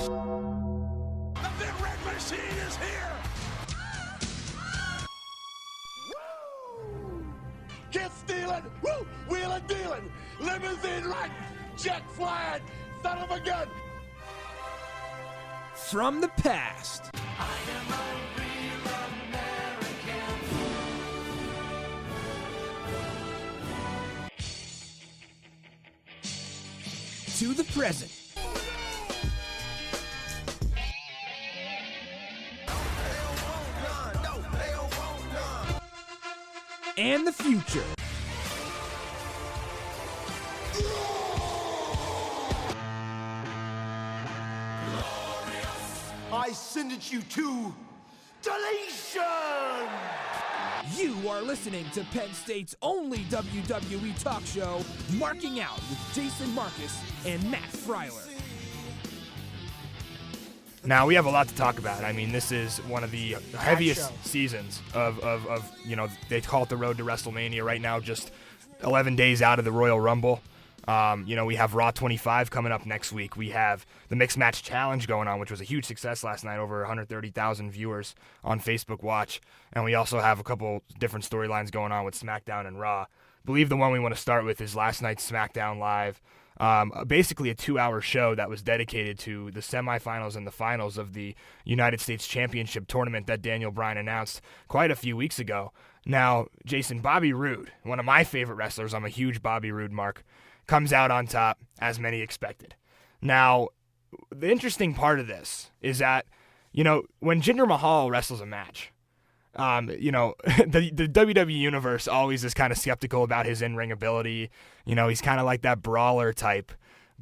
The Big Red Machine is here! Woo! Kid stealing, woo! Wheeling dealing, limousine riding, jet flying, son of a gun! From the past. I am a real American. To the present. And the future. I send you to deletion! You are listening to Penn State's only WWE talk show, Marking Out with Jason Marcus and Matt Freiler. Now, we have a lot to talk about. I mean, this is one of the heaviest seasons of they call it the road to WrestleMania right now, just 11 days out of the Royal Rumble. We have Raw 25 coming up next week. We have the Mixed Match Challenge going on, which was a huge success last night, over 130,000 viewers on Facebook Watch. And we also have a couple different storylines going on with SmackDown and Raw. I believe the one we want to start with is last night's SmackDown Live. Basically a 2-hour show that was dedicated to the semifinals and the finals of the United States Championship tournament that Daniel Bryan announced quite a few weeks ago. Now, Jason, Bobby Roode, one of my favorite wrestlers, I'm a huge Bobby Roode mark, comes out on top, as many expected. Now, the interesting part of this is that, when Jinder Mahal wrestles a match, the WWE Universe always is kind of skeptical about his in-ring ability. He's kind of like that brawler type.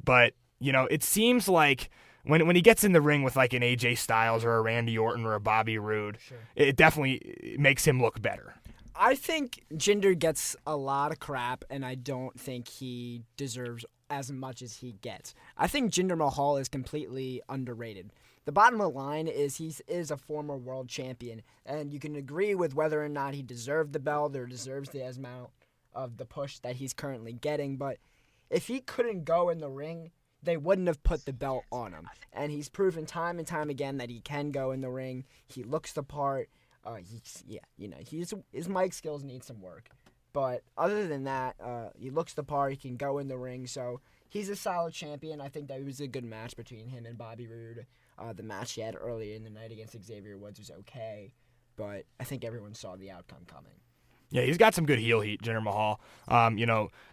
But, it seems like when he gets in the ring with like an AJ Styles or a Randy Orton or a Bobby Roode, it definitely makes him look better. I think Jinder gets a lot of crap, and I don't think he deserves as much as he gets. I think Jinder Mahal is completely underrated. The bottom of the line is he is a former world champion, and you can agree with whether or not he deserved the belt or deserves the amount of the push that he's currently getting, but if he couldn't go in the ring, they wouldn't have put the belt on him. And he's proven time and time again that he can go in the ring. He looks the part. His mic skills need some work. But other than that, he looks the part. He can go in the ring. So he's a solid champion. I think that was a good match between him and Bobby Roode. The match he had earlier in the night against Xavier Woods was okay. But I think everyone saw the outcome coming. Yeah, he's got some good heel heat, Jinder Mahal.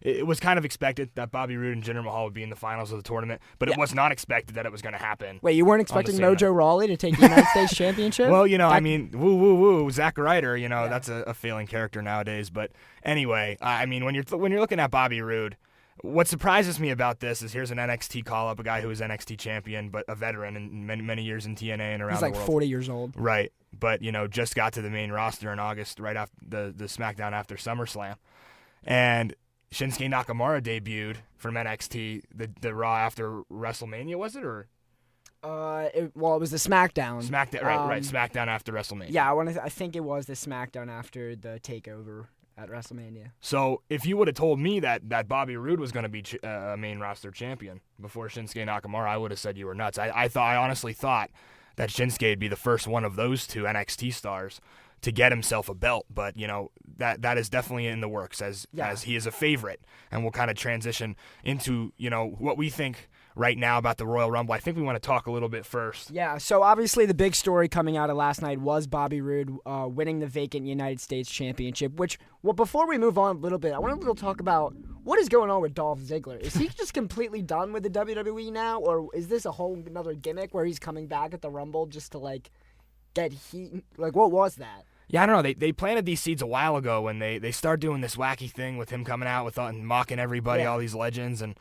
It was kind of expected that Bobby Roode and Jinder Mahal would be in the finals of the tournament, but it was not expected that it was going to happen. Wait, you weren't expecting Mojo Rawley to take the United States Championship? Well, woo, woo, woo, Zack Ryder, that's a failing character nowadays. But anyway, when you're looking at Bobby Roode, what surprises me about this is here's an NXT call-up, a guy who was NXT champion, but a veteran in many, many years in TNA and around the world. He's like 40 years old. Right, but, just got to the main roster in August, right after the SmackDown after SummerSlam. And Shinsuke Nakamura debuted from NXT, the Raw after WrestleMania, was it? Or it was the SmackDown. Right, SmackDown after WrestleMania. Yeah, I think it was the SmackDown after the TakeOver at WrestleMania. So if you would have told me that Bobby Roode was going to be a main roster champion before Shinsuke Nakamura, I would have said you were nuts. I honestly thought that Shinsuke would be the first one of those two NXT stars to get himself a belt, but that is definitely in the works as he is a favorite, and we'll kind of transition into what we think right now about the Royal Rumble. I think we want to talk a little bit first. Yeah, so obviously the big story coming out of last night was Bobby Roode winning the vacant United States Championship, before we move on a little bit, I want to talk about what is going on with Dolph Ziggler. Is he just completely done with the WWE now, or is this a whole another gimmick where he's coming back at the Rumble just to, get heat? What was that? Yeah, I don't know. They planted these seeds a while ago when they started doing this wacky thing with him coming out and mocking everybody, all these legends, and,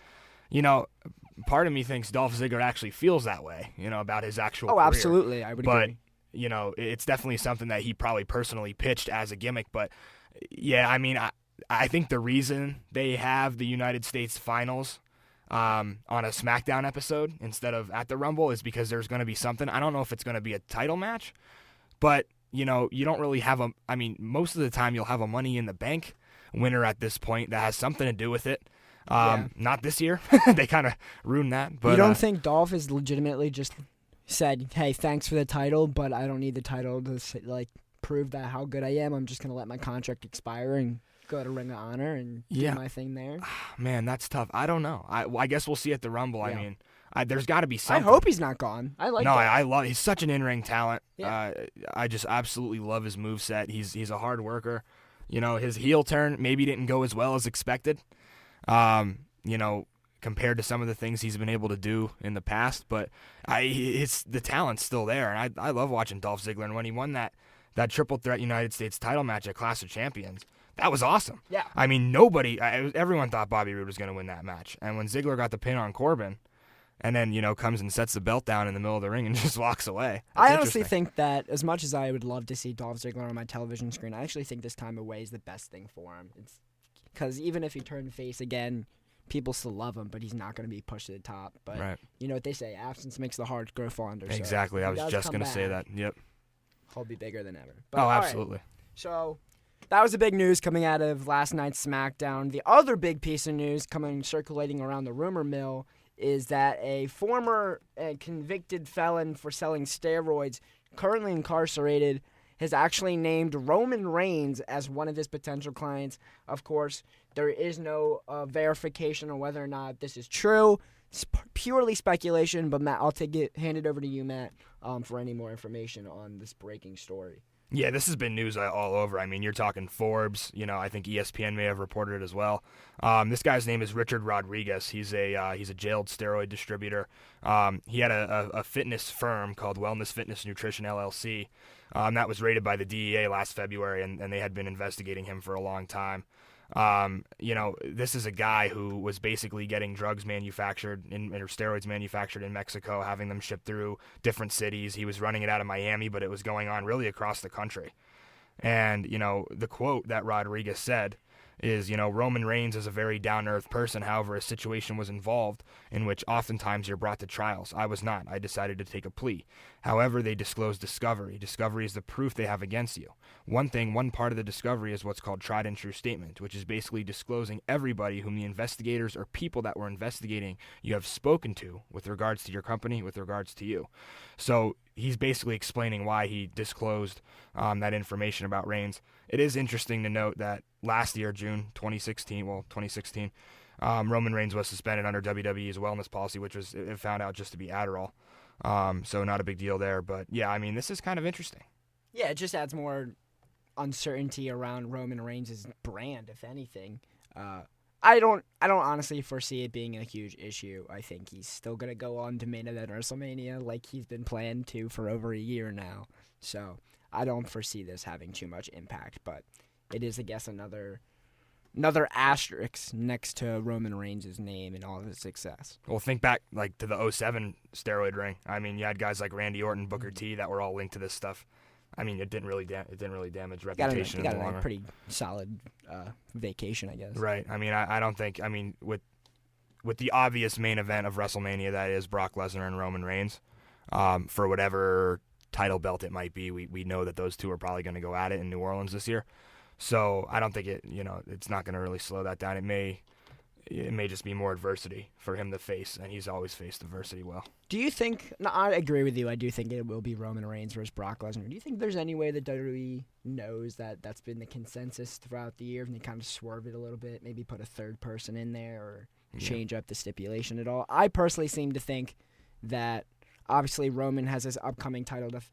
part of me thinks Dolph Ziggler actually feels that way, about his actual career. Absolutely. I would agree. But, it's definitely something that he probably personally pitched as a gimmick. But, yeah, I think the reason they have the United States Finals on a SmackDown episode instead of at the Rumble is because there's going to be something. I don't know if it's going to be a title match, but, you don't really have most of the time you'll have a Money in the Bank winner at this point that has something to do with it. Not this year. They kind of ruined that. But you don't think Dolph is legitimately just said, "Hey, thanks for the title, but I don't need the title to prove that how good I am. I'm just gonna let my contract expire and go to Ring of Honor and do my thing there." Man, that's tough. I don't know. I guess we'll see at the Rumble. Yeah. I mean, there's got to be something. I hope he's not gone. I like. No, that. I love. He's such an in-ring talent. Yeah. I just absolutely love his moveset. He's a hard worker. You know, his heel turn maybe didn't go as well as expected. You know, compared to some of the things he's been able to do in the past, but it's the talent's still there, and I love watching Dolph Ziggler. And when he won that triple threat United States title match at Clash of Champions, that was awesome. Yeah. I mean, everyone thought Bobby Roode was going to win that match, and when Ziggler got the pin on Corbin, and then comes and sets the belt down in the middle of the ring and just walks away. I honestly think that as much as I would love to see Dolph Ziggler on my television screen, I actually think this time away is the best thing for him. It's because even if he turned face again, people still love him, but he's not going to be pushed to the top. But you know what they say, absence makes the heart grow fonder. Exactly. So I was just going to say that. Yep. He'll be bigger than ever. But, absolutely. Right. So that was the big news coming out of last night's SmackDown. The other big piece of news circulating around the rumor mill is that a former convicted felon for selling steroids, currently incarcerated, has actually named Roman Reigns as one of his potential clients. Of course, there is no verification on whether or not this is true. It's purely speculation, but Matt, I'll hand it over to you, Matt, for any more information on this breaking story. Yeah, this has been news all over. I mean, you're talking Forbes. I think ESPN may have reported it as well. This guy's name is Richard Rodriguez. He's a jailed steroid distributor. He had a fitness firm called Wellness Fitness Nutrition LLC. That was raided by the DEA last February, and they had been investigating him for a long time. This is a guy who was basically getting drugs manufactured or steroids manufactured in Mexico, having them shipped through different cities. He was running it out of Miami, but it was going on really across the country. And, the quote that Rodriguez said is, Roman Reigns is a very down-to-earth person. However, a situation was involved in which oftentimes you're brought to trials. I was not. I decided to take a plea. However, they disclosed discovery. Discovery is the proof they have against you. One part of the discovery is what's called tried and true statement, which is basically disclosing everybody whom the investigators or people that were investigating you have spoken to with regards to your company, with regards to you. So he's basically explaining why he disclosed that information about Reigns. It is interesting to note that last year, June 2016, Roman Reigns was suspended under WWE's wellness policy, which was it found out just to be Adderall. So not a big deal there. But, yeah, I mean, this is kind of interesting. Yeah, it just adds more uncertainty around Roman Reigns' brand, if anything. I don't honestly foresee it being a huge issue. I think he's still going to go on to main event WrestleMania like he's been planned to for over a year now. So I don't foresee this having too much impact, but it is, I guess, another asterisk next to Roman Reigns' name and all of his success. Well, think back to the 07 steroid ring. I mean, you had guys like Randy Orton, Booker T that were all linked to this stuff. I mean, it didn't really damage reputation. Got a pretty solid vacation, I guess. Right. I mean, I don't think. I mean, with the obvious main event of WrestleMania, that is Brock Lesnar and Roman Reigns, for whatever title belt it might be, we know that those two are probably going to go at it in New Orleans this year. So I don't think it's not going to really slow that down. It may just be more adversity for him to face, and he's always faced adversity well. Do you think? No, I agree with you. I do think it will be Roman Reigns versus Brock Lesnar. Do you think there's any way that WWE knows that that's been the consensus throughout the year, and they kind of swerve it a little bit, maybe put a third person in there or change up the stipulation at all? I personally seem to think that obviously Roman has his upcoming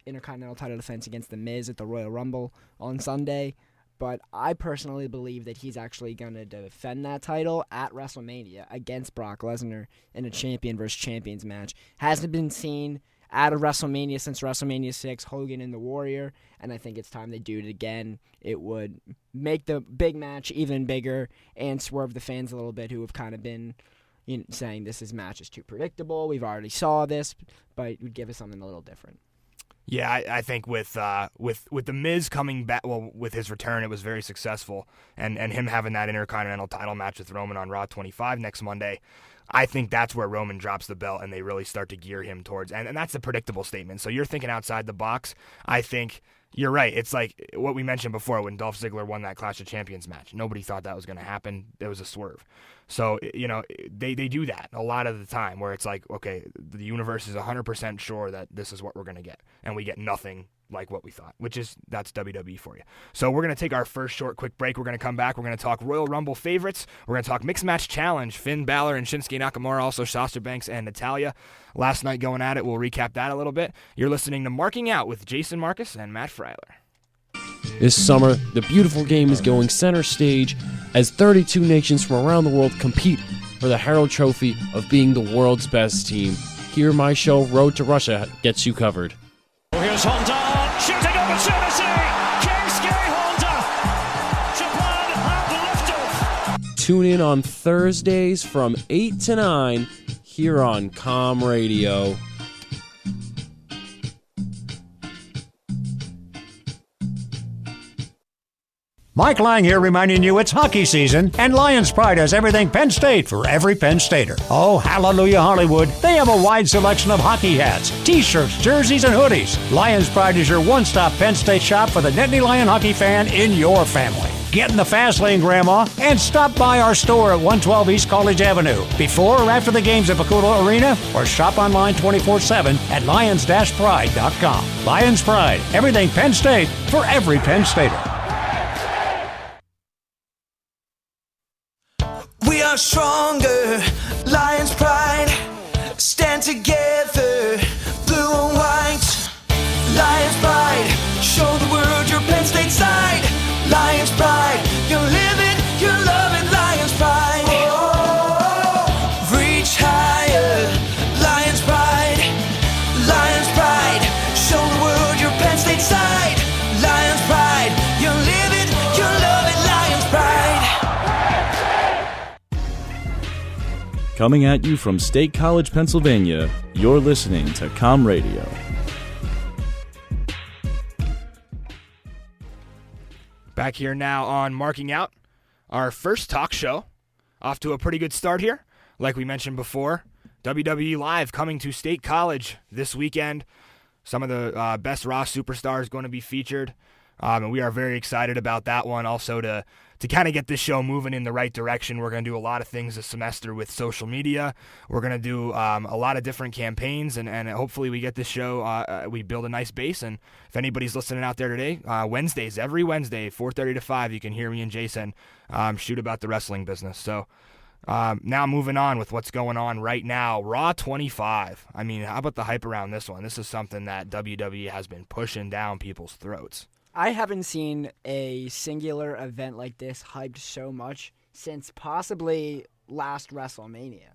Intercontinental title defense against The Miz at the Royal Rumble on Sunday. But I personally believe that he's actually going to defend that title at WrestleMania against Brock Lesnar in a champion versus champions match. Hasn't been seen at a WrestleMania since WrestleMania 6, Hogan and the Warrior, and I think it's time they do it again. It would make the big match even bigger and swerve the fans a little bit who have kind of been saying this match is too predictable. We've already saw this, but it would give us something a little different. Yeah, I think with The Miz coming back, with his return, it was very successful, and him having that Intercontinental title match with Roman on Raw 25 next Monday, I think that's where Roman drops the belt and they really start to gear him towards, and that's a predictable statement. So you're thinking outside the box. I think, You're right. It's like what we mentioned before when Dolph Ziggler won that Clash of Champions match. Nobody thought that was going to happen. It was a swerve. So, they do that a lot of the time where it's like, okay, the universe is 100% sure that this is what we're going to get, and we get nothing like what we thought, that's WWE for you. So we're going to take our first short, quick break. We're going to come back. We're going to talk Royal Rumble favorites. We're going to talk Mixed Match Challenge, Finn Balor and Shinsuke Nakamura, also Sasha Banks and Natalya. Last night going at it. We'll recap that a little bit. You're listening to Marking Out with Jason Marcus and Matt Freiler. This summer, the beautiful game is going center stage as 32 nations from around the world compete for the Herald Trophy of being the world's best team. Here, my show, Road to Russia, gets you covered. Here's Honda, shooting opportunity! Keisuke Honda! Japan have liftoff! Tune in on Thursdays from 8 to 9 here on Com Radio. Mike Lang here reminding you it's hockey season, and Lions Pride has everything Penn State for every Penn Stater. Oh, hallelujah, Hollywood. They have a wide selection of hockey hats, t-shirts, jerseys, and hoodies. Lions Pride is your one-stop Penn State shop for the Nittany Lion hockey fan in your family. Get in the fast lane, Grandma, and stop by our store at 112 East College Avenue before or after the games at Paculo Arena, or shop online 24/7 at lions-pride.com. Lions Pride, everything Penn State for every Penn Stater. We are stronger, Lions Pride, stand together, blue and white. Lions Pride, show the world your Penn State side. Lions Pride, you live it, you love it, Lions Pride. Oh, reach higher, Lions Pride. Lions Pride, show the world your Penn State side. Lions Pride, you live it, you love it, Lions Pride. Coming at you from State College, Pennsylvania, you're listening to Com Radio. Back here now on Marking Out, our first talk show. Off to a pretty good start here. Like we mentioned before, WWE Live coming to State College this weekend. Some of the best Raw superstars going to be featured. And we are very excited about that one. Also to kind of get this show moving in the right direction, we're going to do a lot of things this semester with social media. We're going to do a lot of different campaigns, and hopefully we get this show, we build a nice base. And if anybody's listening out there today, Wednesdays, every Wednesday, 4:30 to 5, you can hear me and Jason shoot about the wrestling business. So now moving on with what's going on right now, Raw 25. I mean, how about the hype around this one? This is something that WWE has been pushing down people's throats. I haven't seen a singular event like this hyped so much since possibly last WrestleMania.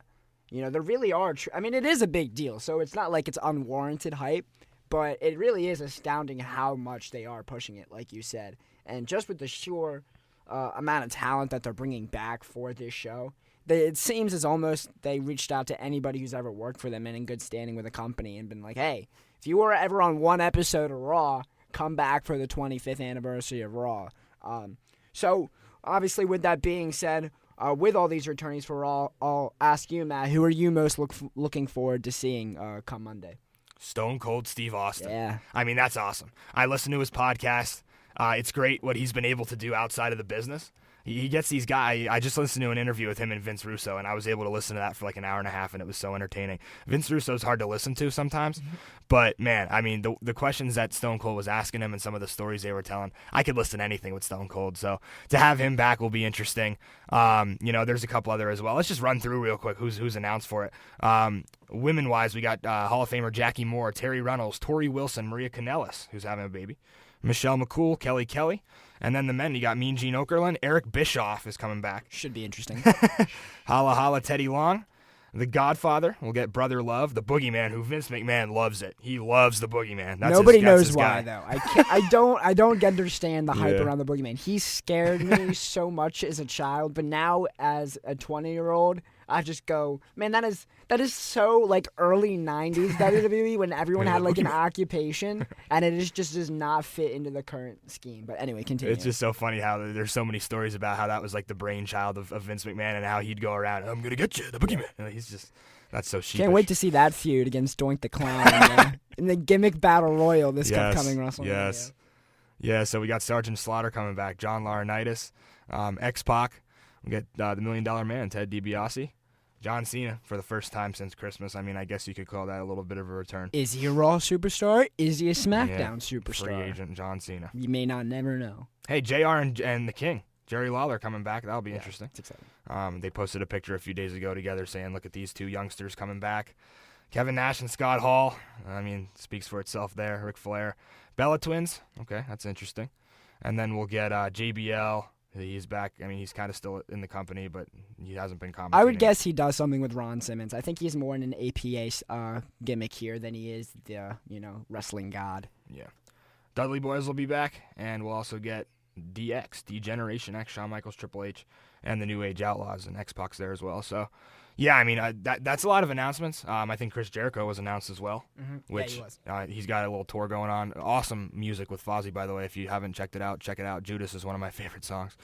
You know, there really are... it is a big deal, so it's not like it's unwarranted hype, but it really is astounding how much they are pushing it, like you said. And just with the sheer amount of talent that they're bringing back for this show, it seems as almost they reached out to anybody who's ever worked for them and in good standing with the company and been like, hey, if you were ever on one episode of Raw, come back for the 25th anniversary of Raw. So, obviously, with that being said, with all these returnees for Raw, I'll ask you, Matt, who are you most looking forward to seeing come Monday? Stone Cold Steve Austin. Yeah. I mean, that's awesome. I listen to his podcast. It's great what he's been able to do outside of the business. He gets these guys. I just listened to an interview with him and Vince Russo, and I was able to listen to that for like an hour and a half, and it was so entertaining. Vince Russo's hard to listen to sometimes, but man, I mean, the questions that Stone Cold was asking him and some of the stories they were telling, I could listen to anything with Stone Cold. So to have him back will be interesting. There's a couple other as well. Let's just run through real quick who's announced for it. Women-wise, we got Hall of Famer Jackie Moore, Terry Runnels, Tori Wilson, Maria Kanellis, who's having a baby, Michelle McCool, Kelly Kelly. And then the men, you got Mean Gene Okerlund. Eric Bischoff is coming back. Should be interesting. Holla Holla Teddy Long. The Godfather. We'll get Brother Love. The Boogeyman, who Vince McMahon loves it. He loves the Boogeyman. Nobody knows why, though. I don't understand the hype around the Boogeyman. He scared me so much as a child, but now as a 20-year-old, I just go, man, that is so like early 90s WWE when everyone had like an occupation, and it just does not fit into the current scheme. But anyway, continue. It's just so funny how there's so many stories about how that was like the brainchild of Vince McMahon and how he'd go around, I'm going to get you, the Boogeyman. And he's just, that's so sheepish. Can't wait to see that feud against Doink the Clown in the gimmick battle royal this upcoming WrestleMania. Yes. Yeah, so we got Sergeant Slaughter coming back, John Laurinaitis, X-Pac. We get the $1 Million Man, Ted DiBiase. John Cena for the first time since Christmas. I mean, I guess you could call that a little bit of a return. Is he a Raw superstar? Is he a SmackDown superstar? Free agent John Cena. You may not never know. Hey, JR and the King, Jerry Lawler coming back. That'll be interesting. It's exciting. They posted a picture a few days ago together saying, look at these two youngsters coming back. Kevin Nash and Scott Hall. I mean, speaks for itself there. Ric Flair. Bella Twins. Okay, that's interesting. And then we'll get JBL. He's back. I mean, he's kind of still in the company, but he hasn't been commentating. I would guess he does something with Ron Simmons. I think he's more in an APA gimmick here than he is the, wrestling god. Yeah. Dudley Boyz will be back, and we'll also get DX, D-Generation X, Shawn Michaels, Triple H, and the New Age Outlaws, and X-Pac's there as well. So, yeah, I mean, that's a lot of announcements. I think Chris Jericho was announced as well, which he was. He's got a little tour going on. Awesome music with Fozzy, by the way. If you haven't checked it out, check it out. Judas is one of my favorite songs.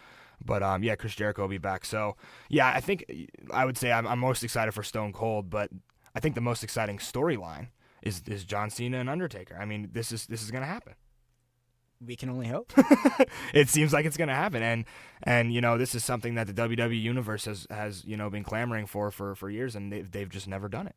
But, yeah, Chris Jericho will be back. So, yeah, I think I would say I'm most excited for Stone Cold, but I think the most exciting storyline is John Cena and Undertaker. I mean, this is going to happen. We can only hope. It seems like it's going to happen, and this is something that the WWE universe has been clamoring for years, and they've just never done it.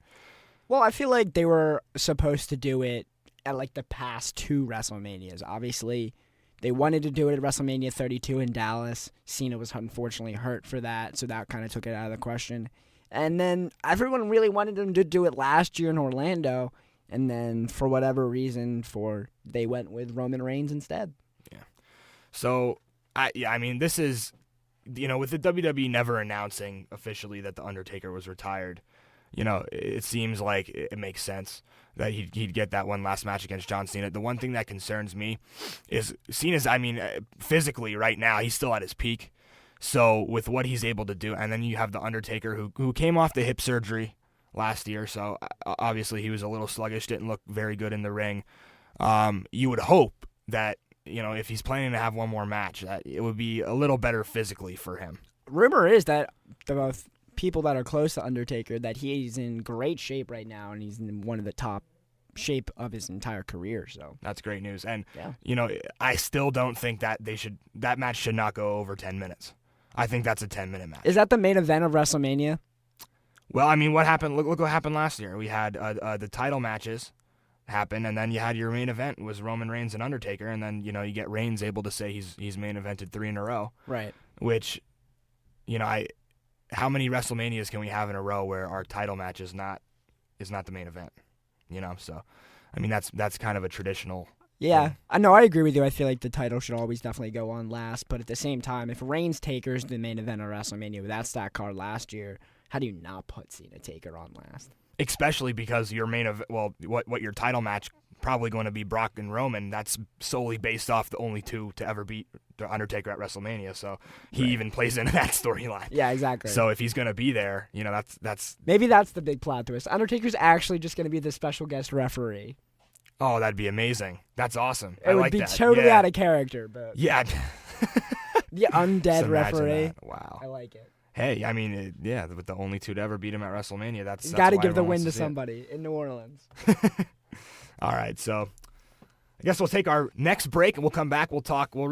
Well, I feel like they were supposed to do it at like the past 2 WrestleManias. Obviously, they wanted to do it at WrestleMania 32 in Dallas. Cena was unfortunately hurt for that, so that kind of took it out of the question. And then everyone really wanted them to do it last year in Orlando. And then, for whatever reason, they went with Roman Reigns instead. Yeah. So, I mean, this is, with the WWE never announcing officially that The Undertaker was retired, it seems like it makes sense that he'd get that one last match against John Cena. The one thing that concerns me is Cena's, physically right now, he's still at his peak. So, with what he's able to do, and then you have The Undertaker who came off the hip surgery last year, so obviously he was a little sluggish, didn't look very good in the ring. You would hope that, if he's planning to have one more match, that it would be a little better physically for him. Rumor is that the people that are close to Undertaker, that he's in great shape right now, and he's in one of the top shape of his entire career. So that's great news. And, yeah. I still don't think that that match should not go over 10 minutes. I think that's a 10-minute match. Is that the main event of WrestleMania? Well, I mean, what happened? Look what happened last year. We had the title matches happen, and then you had your main event was Roman Reigns and Undertaker, and then you get Reigns able to say he's main evented 3 in a row. Right. Which, how many WrestleManias can we have in a row where our title match is not the main event? So, I mean that's kind of a traditional. Yeah, I know. I agree with you. I feel like the title should always definitely go on last, but at the same time, if Reigns Taker's the main event of WrestleMania, that's that card last year. How do you not put Cena Taker on last? Especially because your what your title match probably going to be Brock and Roman. That's solely based off the only 2 to ever beat the Undertaker at WrestleMania. So he even plays into that storyline. Yeah, exactly. So if he's going to be there, that's maybe that's the big plot twist. Undertaker's actually just going to be the special guest referee. Oh, that'd be amazing. That's awesome. It would be totally out of character, but yeah. The undead referee. That. Wow. I like it. Hey, I mean, with the only 2 to ever beat him at WrestleMania, that's got to give the win to somebody in New Orleans. All right, so I guess we'll take our next break and we'll come back. We'll talk. We'll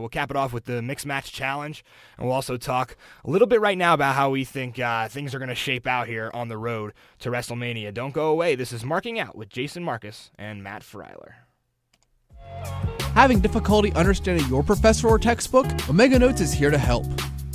cap it off with the mixed match challenge, and we'll also talk a little bit right now about how we think things are going to shape out here on the road to WrestleMania. Don't go away. This is Marking Out with Jason Marcus and Matt Freiler. Having difficulty understanding your professor or textbook? Omega Notes is here to help.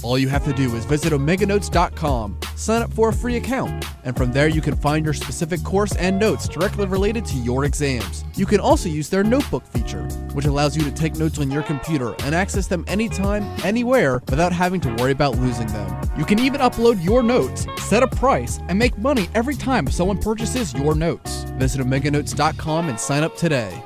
All you have to do is visit OmegaNotes.com, sign up for a free account, and from there you can find your specific course and notes directly related to your exams. You can also use their notebook feature, which allows you to take notes on your computer and access them anytime, anywhere, without having to worry about losing them. You can even upload your notes, set a price, and make money every time someone purchases your notes. Visit OmegaNotes.com and sign up today.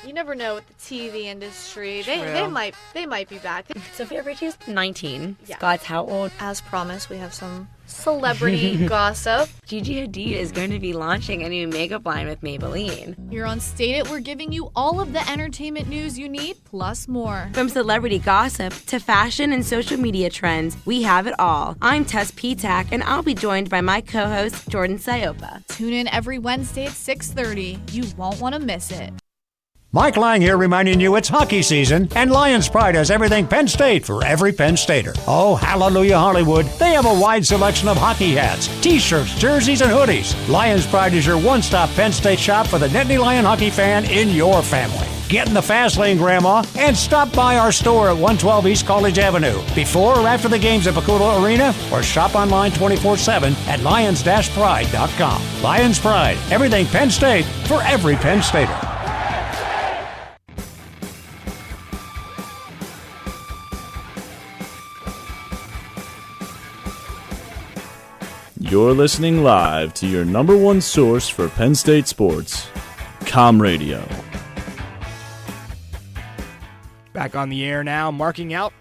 You never know with the TV industry. They might be back. Sophia Richie's 19. Yeah. Scott's how old? As promised, we have some celebrity gossip. Gigi Hadid is going to be launching a new makeup line with Maybelline. Here on State It, we're giving you all of the entertainment news you need, plus more. From celebrity gossip to fashion and social media trends, we have it all. I'm Tess Petak, and I'll be joined by my co-host, Jordan Sayopa. Tune in every Wednesday at 6:30. You won't want to miss it. Mike Lang here reminding you it's hockey season, and Lions Pride has everything Penn State for every Penn Stater. Oh, hallelujah, Hollywood. They have a wide selection of hockey hats, T-shirts, jerseys, and hoodies. Lions Pride is your one-stop Penn State shop for the Nittany Lion hockey fan in your family. Get in the fast lane, Grandma, and stop by our store at 112 East College Avenue before or after the games at Paculo Arena, or shop online 24/7 at lions-pride.com. Lions Pride, everything Penn State for every Penn Stater. You're listening live to your number one source for Penn State sports, Com Radio. Back on the air now, marking out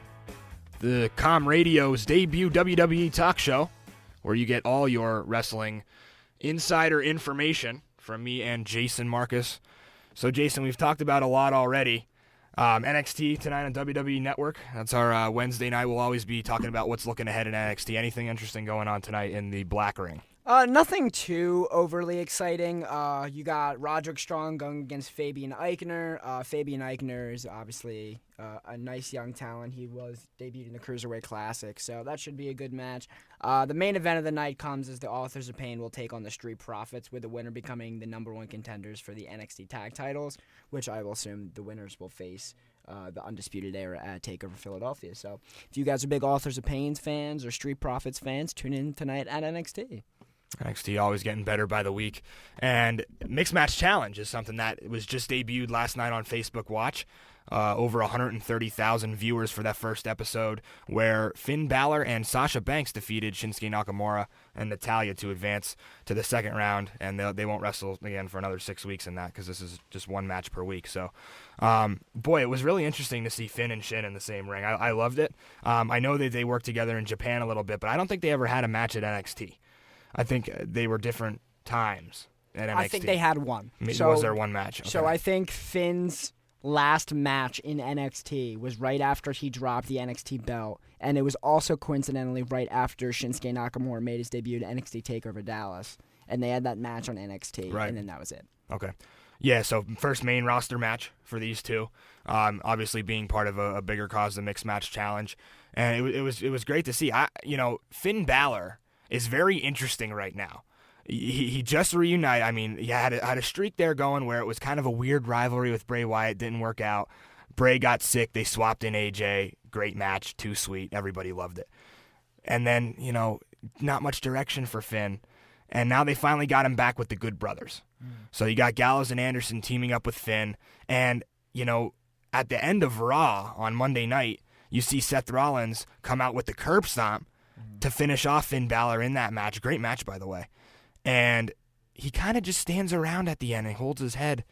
the Com Radio's debut WWE talk show, where you get all your wrestling insider information from me and Jason Marcus. So, Jason, we've talked about a lot already. NXT tonight on WWE Network. That's our Wednesday night. We'll always be talking about what's looking ahead in NXT. Anything interesting going on tonight in the Black Ring? Nothing too overly exciting. You got Roderick Strong going against Fabian Eichner. Fabian Eichner is obviously a nice young talent. He was debuted in the Cruiserweight Classic, so that should be a good match. The main event of the night comes as the Authors of Pain will take on the Street Profits, with the winner becoming the number one contenders for the NXT tag titles, which I will assume the winners will face the Undisputed Era at TakeOver Philadelphia. So if you guys are big Authors of Pain fans or Street Profits fans, tune in tonight at NXT. NXT always getting better by the week. And Mixed Match Challenge is something that was just debuted last night on Facebook Watch. Over 130,000 viewers for that first episode, where Finn Balor and Sasha Banks defeated Shinsuke Nakamura and Natalya to advance to the second round, and they won't wrestle again for another 6 weeks in that, because this is just one match per week. So, boy, it was really interesting to see Finn and Shin in the same ring. I loved it. I know that they worked together in Japan a little bit, but I don't think they ever had a match at NXT. I think they were different times at NXT. I think they had one. Was there one match? Okay. So I think Finn's last match in NXT was right after he dropped the NXT belt, and it was also coincidentally right after Shinsuke Nakamura made his debut at NXT TakeOver Dallas, and they had that match on NXT, right. And then that was it. Okay. Yeah, so first main roster match for these two, obviously being part of a bigger cause, the Mixed Match Challenge, and it was great to see. Finn Balor is very interesting right now. He just reunited. I mean, he had a streak there going where it was kind of a weird rivalry with Bray Wyatt. Didn't work out. Bray got sick. They swapped in AJ. Great match. Too sweet. Everybody loved it. And then, not much direction for Finn. And now they finally got him back with the Good Brothers. So you got Gallows and Anderson teaming up with Finn. And, at the end of Raw on Monday night, you see Seth Rollins come out with the curb stomp to finish off Finn Balor in that match. Great match, by the way. And he kind of just stands around at the end and holds his head.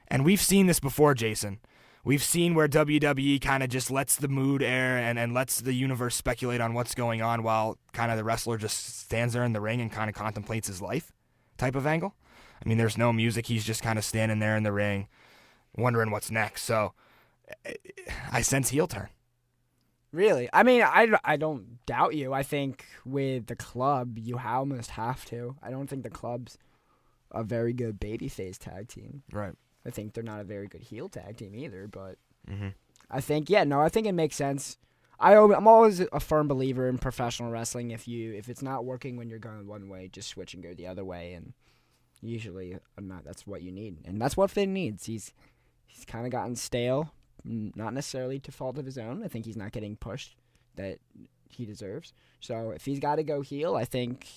And we've seen this before, Jason. We've seen where WWE kind of just lets the mood air and lets the universe speculate on what's going on while kind of the wrestler just stands there in the ring and kind of contemplates his life type of angle. I mean, there's no music. He's just kind of standing there in the ring wondering what's next. So I sense heel turn. Really? I mean, I don't doubt you. I think with the club, you almost have to. I don't think the club's a very good babyface tag team. Right. I think they're not a very good heel tag team either, but I think it makes sense. I'm always a firm believer in professional wrestling. If it's not working when you're going one way, just switch and go the other way, and usually that's what you need. And that's what Finn needs. He's kind of gotten stale. Not necessarily to fault of his own. I think he's not getting pushed that he deserves. So if he's got to go heel, I think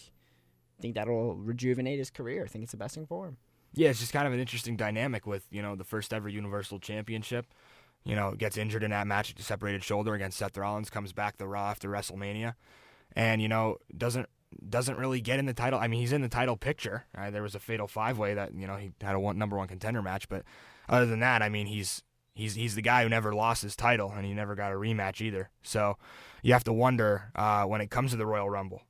that'll rejuvenate his career. I think it's the best thing for him. Yeah, it's just kind of an interesting dynamic with, the first ever Universal Championship. Gets injured in that match, separated shoulder against Seth Rollins, comes back the Raw after WrestleMania, and, doesn't really get in the title. I mean, he's in the title picture. Right? There was a fatal 5-way that, he had a number one contender match, but other than that, I mean, he's the guy who never lost his title, and he never got a rematch either. So you have to wonder when it comes to the Royal Rumble,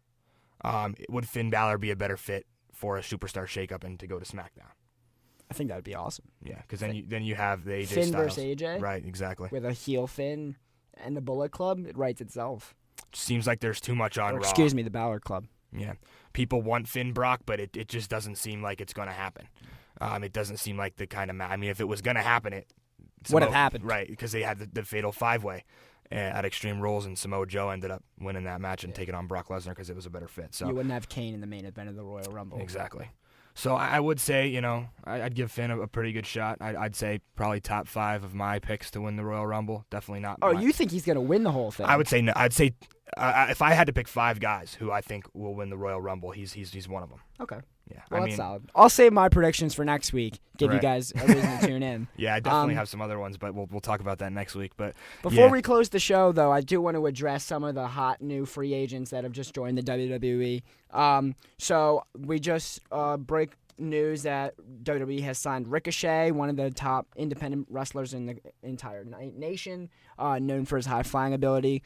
would Finn Balor be a better fit for a superstar shakeup and to go to SmackDown? I think that would be awesome. Yeah, because then you have the AJ Finn Styles. versus AJ? Right, exactly. With a heel Finn and the Bullet Club, it writes itself. Seems like there's too much on Raw. Excuse me, the Balor Club. Yeah. People want Finn Brock, but it just doesn't seem like it's going to happen. It doesn't seem like the kind of match. I mean, if it was going to happen, it would have happened. Right, because they had the fatal 5-way at Extreme Rules, and Samoa Joe ended up winning that match and taking on Brock Lesnar because it was a better fit. So you wouldn't have Kane in the main event of the Royal Rumble. Exactly. So I would say, I'd give Finn a pretty good shot. I'd say probably top 5 of my picks to win the Royal Rumble. Definitely not. Oh, you think he's going to win the whole thing? I would say no. I'd say if I had to pick 5 guys who I think will win the Royal Rumble, he's one of them. Okay. Yeah. Well, that's solid. I'll save my predictions for next week. Give you guys a reason to tune in. Yeah, I definitely have some other ones, but we'll talk about that next week. But before we close the show, though, I do want to address some of the hot new free agents that have just joined the WWE. So we just break news that WWE has signed Ricochet, one of the top independent wrestlers in the entire nation, known for his high-flying ability.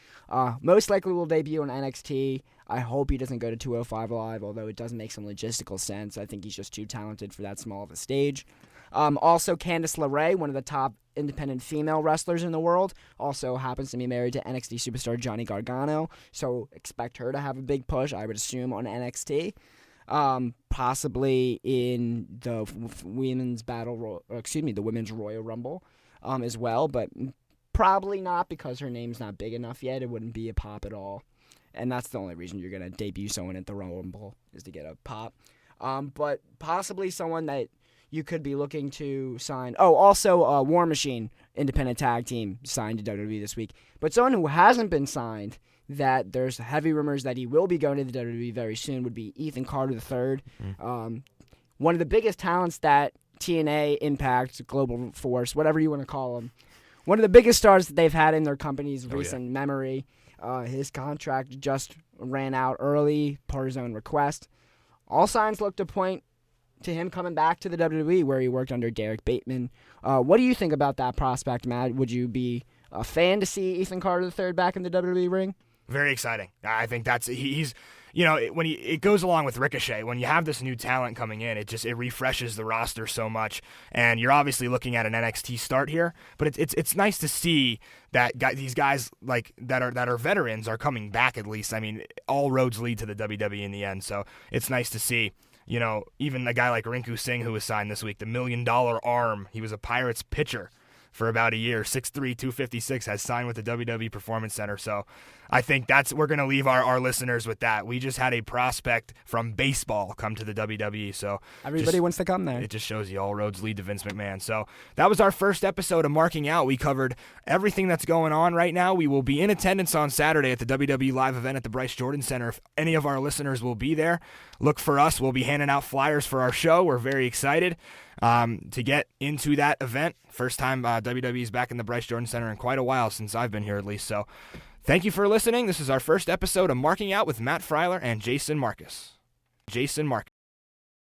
Most likely will debut on NXT. I hope he doesn't go to 205 Live, although it does make some logistical sense. I think he's just too talented for that small of a stage. Also, Candice LeRae, one of the top independent female wrestlers in the world, also happens to be married to NXT superstar Johnny Gargano, so expect her to have a big push, I would assume, on NXT. Possibly in the women's the women's Royal Rumble, as well, but probably not because her name's not big enough yet. It wouldn't be a pop at all, and that's the only reason you're gonna debut someone at the Royal Rumble is to get a pop. But possibly someone that you could be looking to sign. Oh, also War Machine independent tag team signed to WWE this week, but someone who hasn't been signed, that there's heavy rumors that he will be going to the WWE very soon, would be Ethan Carter III. One of the biggest talents that TNA, Impact, Global Force, whatever you want to call him, one of the biggest stars that they've had in their company's recent memory. His contract just ran out early per his own request. All signs look to point to him coming back to the WWE, where he worked under Derek Bateman. What do you think about that prospect, Matt? Would you be a fan to see Ethan Carter III back in the WWE ring? Very exciting. I think he's when it goes along with Ricochet. When you have this new talent coming in, it refreshes the roster so much. And you're obviously looking at an NXT start here, but it's nice to see that these guys like that are veterans are coming back at least. I mean, all roads lead to the WWE in the end, so it's nice to see. Even a guy like Rinku Singh, who was signed this week, the $1 million arm. He was a Pirates pitcher for about a year, 6'3", 256, has signed with the WWE Performance Center. So I think we're going to leave our listeners with that. We just had a prospect from baseball come to the WWE. So everybody wants to come there. It just shows you all roads lead to Vince McMahon. So that was our first episode of Marking Out. We covered everything that's going on right now. We will be in attendance on Saturday at the WWE Live event at the Bryce Jordan Center. If any of our listeners will be there, look for us. We'll be handing out flyers for our show. We're very excited to get into that event. First time WWE's back in the Bryce Jordan Center in quite a while, since I've been here at least. So thank you for listening. This is our first episode of Marking Out with Matt Freiler and Jason Marcus.